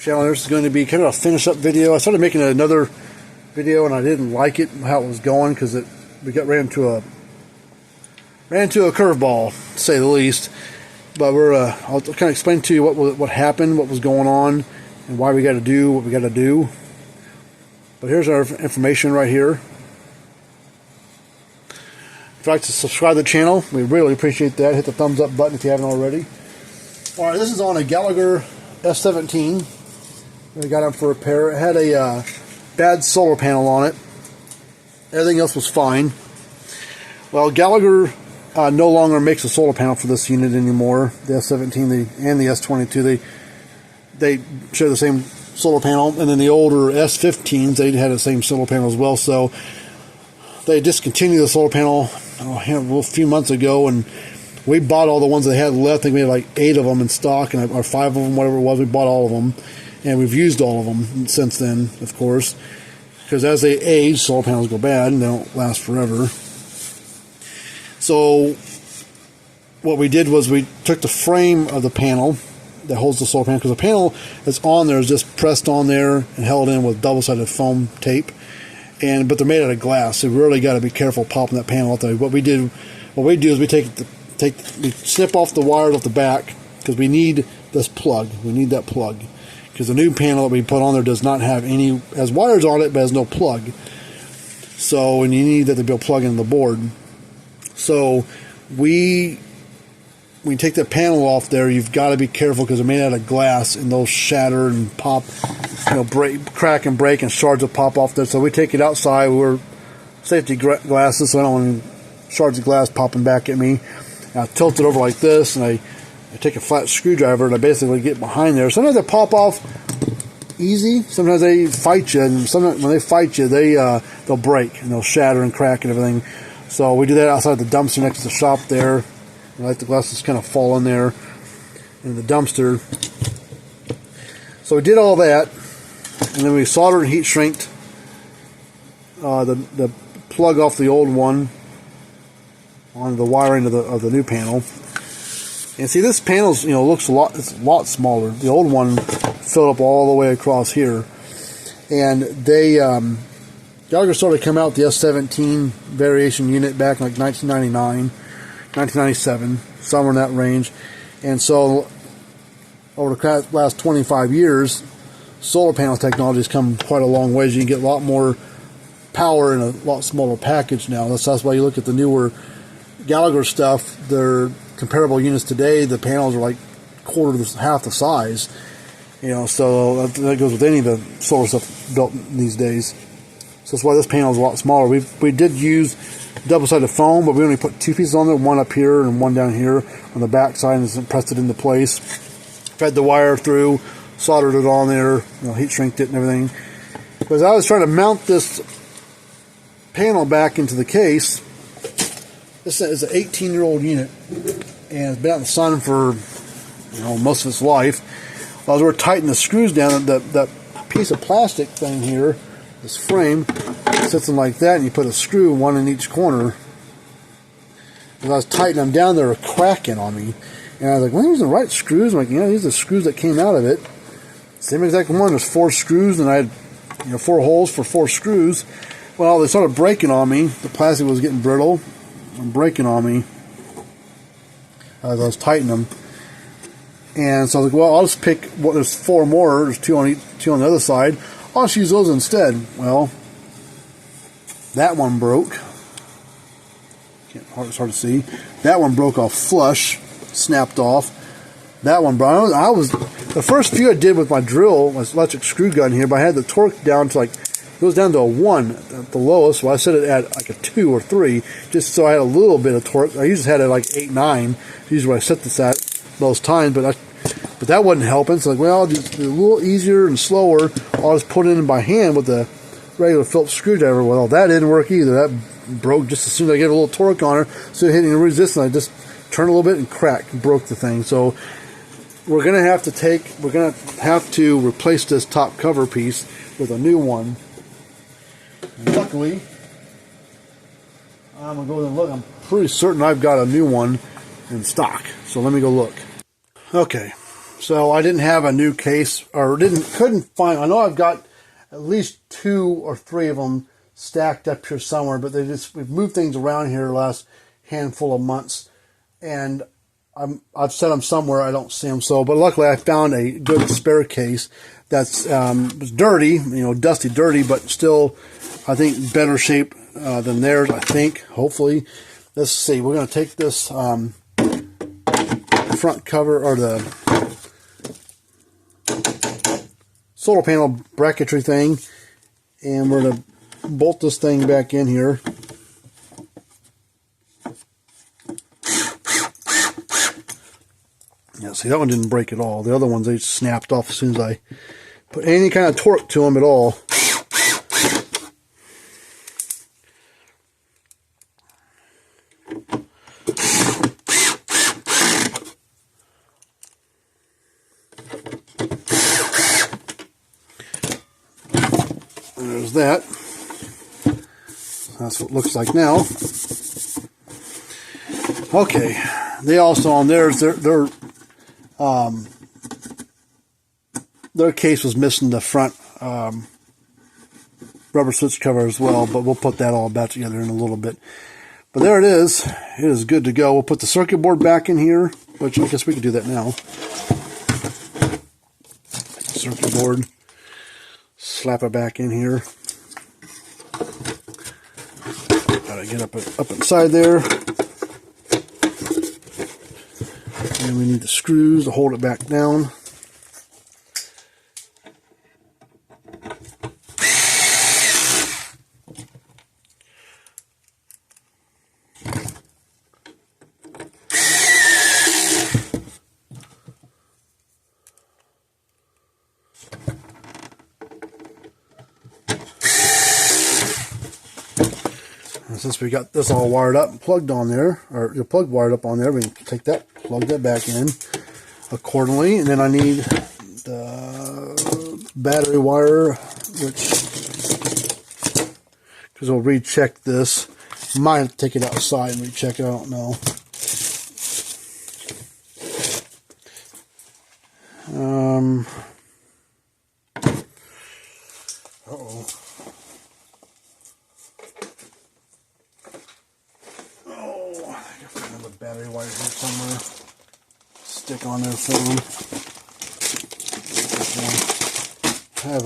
channel. This is going to be kind of a finish up video. I started making another video and I didn't like it, how it was going, because we ran into a curveball, to say the least. But I'll kind of explain to you what happened, what was going on, and why we got to do what we got to do. But here's our information right here. If you'd like to subscribe to the channel, we really appreciate that. Hit the thumbs up button if you haven't already. Alright, this is on a Gallagher S17. We got it for repair. It had a bad solar panel on it. Everything else was fine. Well, Gallagher no longer makes a solar panel for this unit anymore. The S17 and the S22, they share the same solar panel, and then the older S15s, they had the same solar panel as well. So they discontinued the solar panel a few months ago, and we bought all the ones they had left. I think we had like 8 of them in stock, or 5 of them, whatever it was. We bought all of them, and we've used all of them since then, of course, because as they age, solar panels go bad and they don't last forever. So what we did was we took the frame of the panel that holds the solar panel, because the panel that's on there is just pressed on there and held in with double-sided foam tape, but they're made out of glass, so you really got to be careful popping that panel out there. What we do is we we snip off the wires off the back, because we need this plug. We need that plug, because the new panel that we put on there does not have has wires on it, but has no plug. So, and you need that to be able to plug into the board. So when you take that panel off there, you've got to be careful, because they're made out of glass, and they'll shatter and pop, crack and break, and shards will pop off there. So we take it outside. We wear safety glasses, so I don't want any shards of glass popping back at me. And I tilt it over like this, and I take a flat screwdriver, and I basically get behind there. Sometimes they pop off easy. Sometimes they fight you, and sometimes when they fight you, they'll break and they'll shatter and crack and everything. So we do that outside the dumpster next to the shop there. I let the glasses kind of fall in there in the dumpster. So we did all that, and then we soldered and heat shrinked the plug off the old one on the wiring of the new panel. And see, this panel looks it's a lot smaller. The old one filled up all the way across here, and Gallagher started to come out with the S17 variation unit back in like 1999, 1997, somewhere in that range. And so over the last 25 years, solar panel technology has come quite a long way. You can get a lot more power in a lot smaller package now. That's why you look at the newer Gallagher stuff, they're comparable units today. The panels are like half the size. So that goes with any of the solar stuff built these days. So that's why this panel is a lot smaller. We did use double-sided foam, but we only put 2 pieces on there, one up here and one down here on the back side, and pressed it into place. Fed the wire through, soldered it on there, heat shrinked it and everything. Because I was trying to mount this panel back into the case. This is an 18-year-old unit, and it's been out in the sun for most of its life. Well, as we're tightening the screws down, that piece of plastic thing here, this frame, sits in like that, and you put a screw, one in each corner. As I was tightening them down, they were cracking on me. And I was like, well, these are the right screws. I'm like, these are the screws that came out of it. Same exact one. There's 4 screws, and I had 4 holes for 4 screws. Well, they started breaking on me. The plastic was getting brittle and breaking on me as I was tightening them. And so I was like, well, I'll just pick, there's 4 more. There's 2 on the other side. I'll just use those instead. Well, that one broke. It's hard to see. That one broke off flush, snapped off. That one broke. The first few I did with my drill, my electric screw gun here, but I had the torque down to it goes down to a 1 at the lowest. So I set it at like a 2 or 3, just so I had a little bit of torque. I usually had it like 8, 9. Usually where I set this at those times, but that wasn't helping. So well, just a little easier and slower. I'll just put it in by hand with the regular Phillips screwdriver. Well, that didn't work either. That broke just as soon as I get a little torque on her. So hitting the resistance, I just turned a little bit and cracked and broke the thing. So we're gonna have to replace this top cover piece with a new one. And luckily, I'm gonna go and look. I'm pretty certain I've got a new one in stock. So let me go look. Okay, So I didn't have a new case, or couldn't find. I know I've got at least 2 or 3 of them stacked up here somewhere, but we've moved things around here the last handful of months, and I've set them somewhere. I don't see them. But luckily I found a good spare case that's was dirty, dusty, dirty, but still I think better shape than theirs. I think, hopefully. Let's see. We're going to take this front cover, or the solar panel bracketry thing, and we're going to bolt this thing back in here. Yeah, see, that one didn't break at all. The other ones, they snapped off as soon as I put any kind of torque to them at all. There's that. That's what it looks like now. Okay, they also on theirs, their case was missing the front rubber switch cover as well, but we'll put that all back together in a little bit. But there it is. It is good to go. We'll put the circuit board back in here, which I guess we could do that now. Circuit board. Slap it back in here. Gotta get up inside there. And we need the screws to hold it back down. And since we got this all wired up and plugged on there, or your plug wired up on there, we can take that, plug that back in accordingly. And then I need the battery wire, which, because we'll recheck this. Might take it outside and recheck it, I don't know. Uh-oh. Battery wire here somewhere. Stick on there for them. I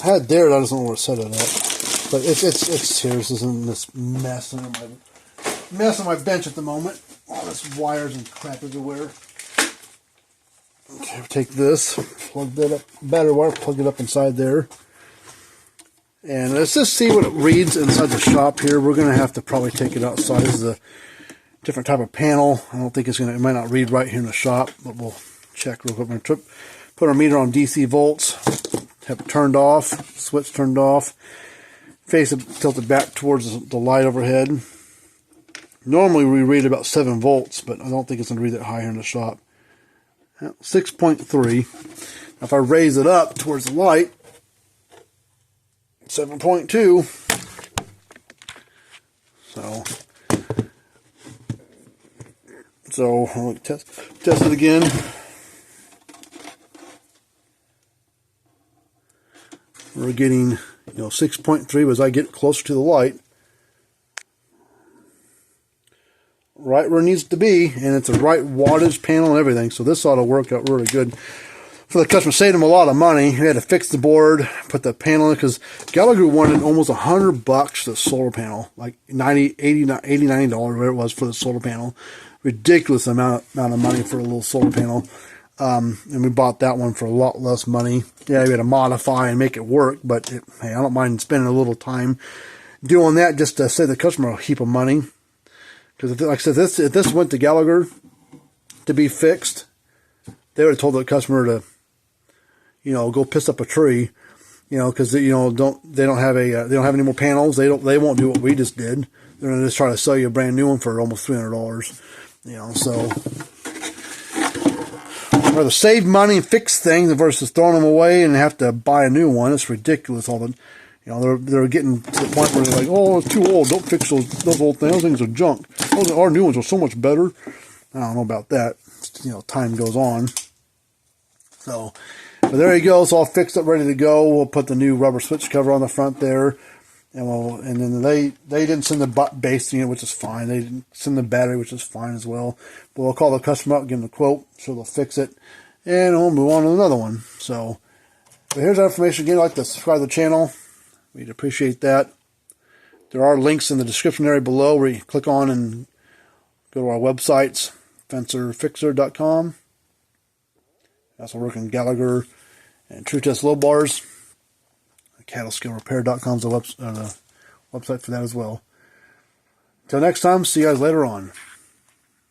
had there, I just don't know where to set it at. But it's here. This isn't this mess on my bench at the moment. All this wires and crap everywhere. Okay, take this, plug that up, battery wire, plug it up inside there. And let's just see what it reads inside the shop here. We're gonna have to probably take it outside. This is a different type of panel. I don't think it might not read right here in the shop, but we'll check real quick. We're going to put our meter on DC volts, have it turned off, switch turned off, face it tilted back towards the light overhead. Normally we read about 7 volts, but I don't think it's going to read that high here in the shop. 6.3. If I raise it up towards the light, 7.2. So I'll test it again. We're getting 6.3 as I get closer to the light, right where it needs to be, and it's a right wattage panel and everything. So this ought to work out really good for the customer. Saved them a lot of money. We had to fix the board, put the panel in, because Gallagher wanted almost $100 for the solar panel, like $90, $80, $90, whatever it was for the solar panel. Ridiculous amount of money for a little solar panel. And we bought that one for a lot less money. Yeah, we had to modify and make it work, but hey, I don't mind spending a little time doing that just to save the customer a heap of money. Because like I said, if this went to Gallagher to be fixed, they would have told the customer to, go piss up a tree, because they don't have any more panels. They won't do what we just did. They're gonna just try to sell you a brand new one for almost $300. So rather save money and fix things versus throwing them away and have to buy a new one. It's ridiculous. All the, they're getting to the point where they're like, oh, it's too old. Don't fix those old things. Those things are junk. Our new ones are so much better. I don't know about that. Time goes on. So, but there you go. It's all fixed up, ready to go. We'll put the new rubber switch cover on the front there. And then they didn't send the base unit, which is fine. They didn't send the battery, which is fine as well. But we'll call the customer up, give them a quote, so they'll fix it, and we'll move on to another one. So, but here's our information again. I'd like to subscribe to the channel. We'd appreciate that. There are links in the description area below where you click on and go to our websites, fencerfixer.com. Also working Gallagher and Tru-Test low bars. Cattlescalerepair.com is the website for that as well. Until next time, see you guys later on.